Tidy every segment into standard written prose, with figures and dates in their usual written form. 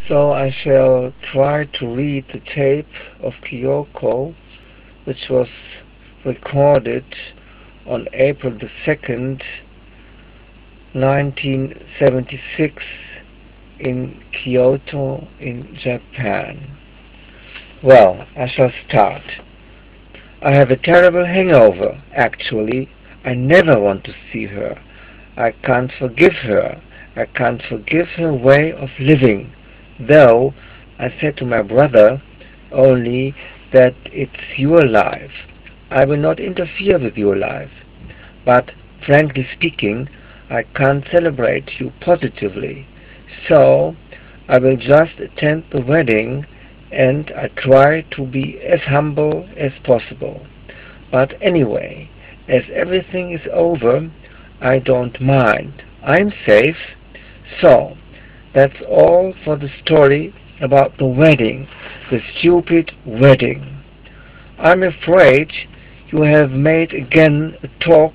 So I shall try to read the tape of Kiyoko, which was recorded on April the 2nd, 1976 in Kyoto in Japan. Well, I shall start. I have a terrible hangover, actually. I never want to see her. I can't forgive her. I can't forgive her way of living, though I said to my brother only that it's your life. I will not interfere with your life. But, frankly speaking, I can't celebrate you positively. So, I will just attend the wedding and I try to be as humble as possible. But anyway, as everything is over, I don't mind. I'm safe. So, that's all for the story about the wedding, the stupid wedding. I'm afraid you have made again a talk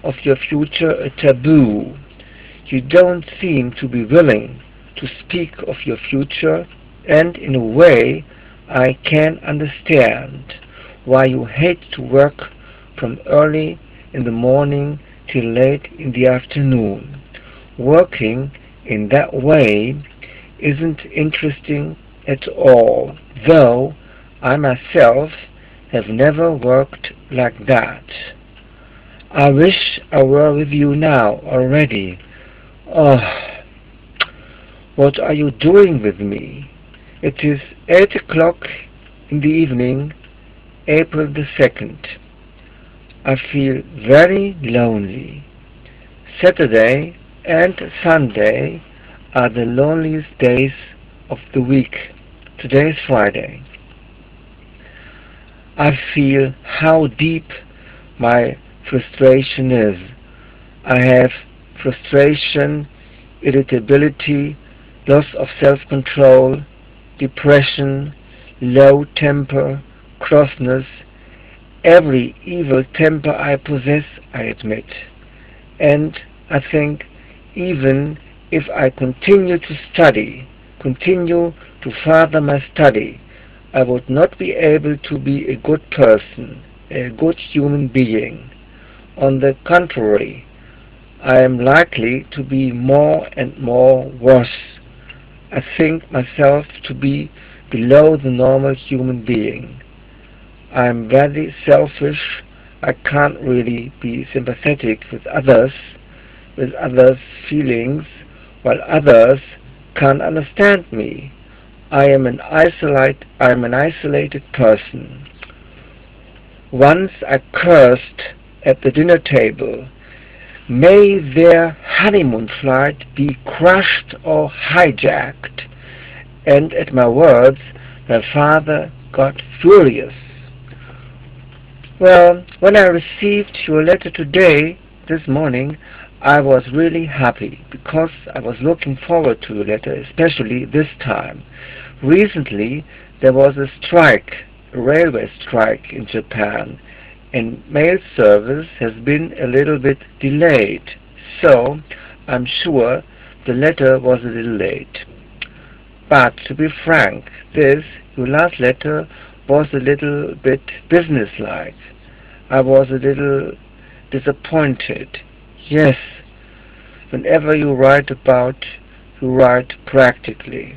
of your future a taboo. You don't seem to be willing to speak of your future, and in a way I can understand why you hate to work from early in the morning till late in the afternoon. Working in that way isn't interesting at all, though I myself have never worked like that. I wish I were with you now already. Oh, what are you doing with me? It is 8 o'clock in the evening, April the 2nd. I feel very lonely. Saturday and Sunday are the loneliest days of the week. Today is Friday. I feel how deep my frustration is. I have frustration, irritability, loss of self-control, depression, low temper, crossness, every evil temper I possess, I admit. And I think even if I continue to study, continue to further my study, I would not be able to be a good person, a good human being. On the contrary, I am likely to be more and more worse. I think myself to be below the normal human being. I am very selfish. I can't really be sympathetic with others' feelings, while others can't understand me. I am an isolated person. Once I cursed at the dinner table, "May their honeymoon flight be crushed or hijacked," and at my words my father got furious. Well, when I received your letter today, this morning, I was really happy because I was looking forward to your letter, especially this time. Recently there was a strike, a railway strike in Japan, and mail service has been a little bit delayed, so I'm sure the letter was a little late. But to be frank, your last letter, was a little bit businesslike. I was a little disappointed. Yes, whenever you write practically.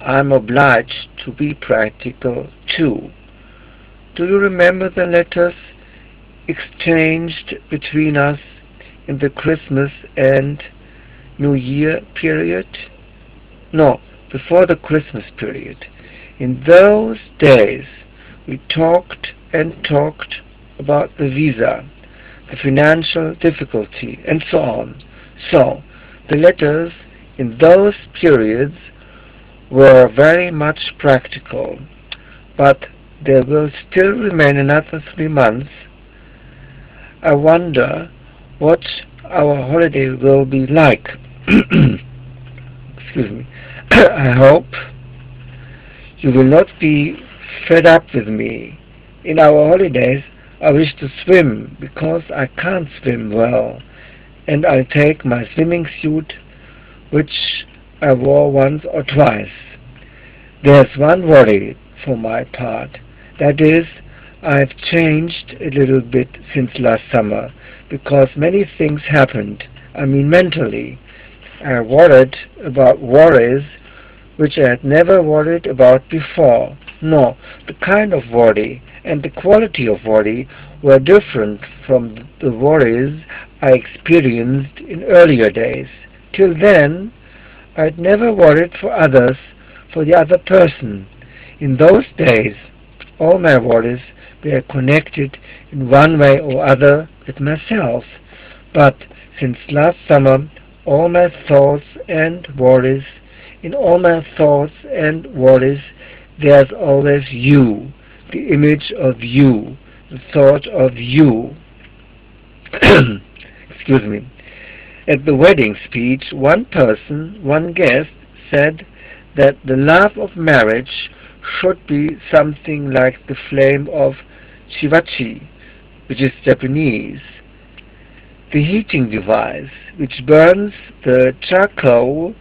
I'm obliged to be practical too. Do you remember the letters exchanged between us in the Christmas and New Year period? No, before the Christmas period. In those days we talked and talked about the visa, the financial difficulty, and so on. So, the letters in those periods were very much practical, but there will still remain another 3 months. I wonder what our holiday will be like. Excuse me. I hope you will not be fed up with me. In our holidays I wish to swim because I can't swim well, and I'll take my swimming suit, which I wore once or twice. There's one worry for my part. That is, I've changed a little bit since last summer, because many things happened. I mean mentally. I worried about worries which I had never worried about before. No, the kind of worry and the quality of worry were different from the worries I experienced in earlier days. Till then, I had never worried for others, for the other person. In those days, all my worries were connected in one way or other with myself. But since last summer, all my thoughts and worries, in all my thoughts and worries, there's always you, the image of you, the thought of you. Excuse me. At the wedding speech, one guest, said that the love of marriage should be something like the flame of shivachi, which is Japanese, the heating device which burns the charcoal,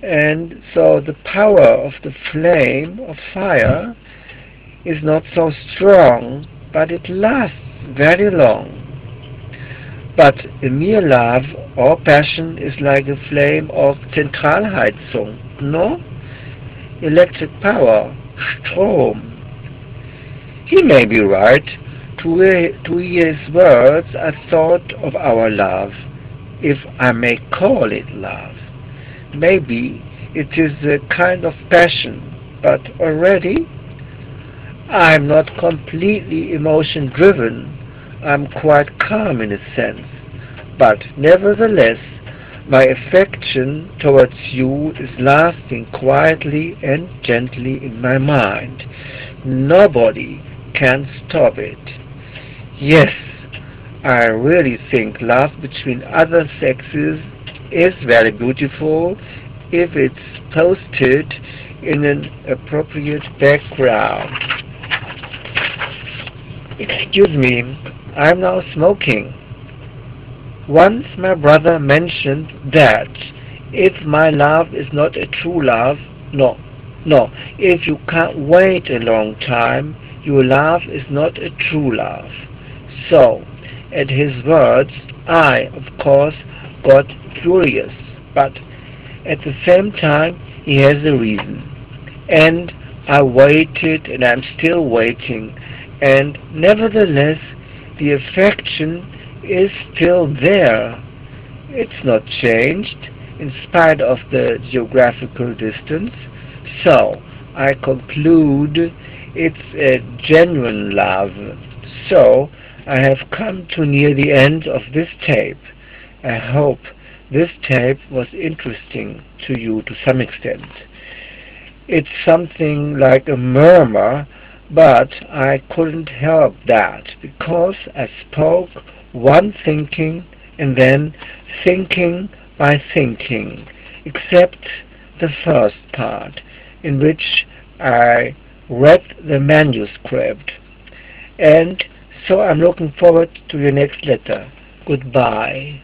and so the power of the flame of fire is not so strong, but it lasts very long. But a mere love or passion is like a flame of Zentralheizung, no? Electric power, Strom. He may be right. To hear his words, I thought of our love, if I may call it love. Maybe it is a kind of passion, but already I'm not completely emotion-driven. I'm quite calm in a sense, but nevertheless my affection towards you is lasting quietly and gently in my mind. Nobody can stop it. Yes, I really think love between other sexes is very beautiful if it's posted in an appropriate background. Excuse me, I'm now smoking. Once my brother mentioned that if my love is not a true love, no, if you can't wait a long time, your love is not a true love. So, at his words, I, of course, got furious, but at the same time, he has a reason. And I waited, and I'm still waiting, and nevertheless, the affection is still there. It's not changed, in spite of the geographical distance. So, I conclude it's a genuine love. So, I have come to near the end of this tape. I hope this tape was interesting to you to some extent. It's something like a murmur, but I couldn't help that, because I spoke one thinking and then thinking by thinking, except the first part, in which I read the manuscript. And so I'm looking forward to your next letter. Goodbye.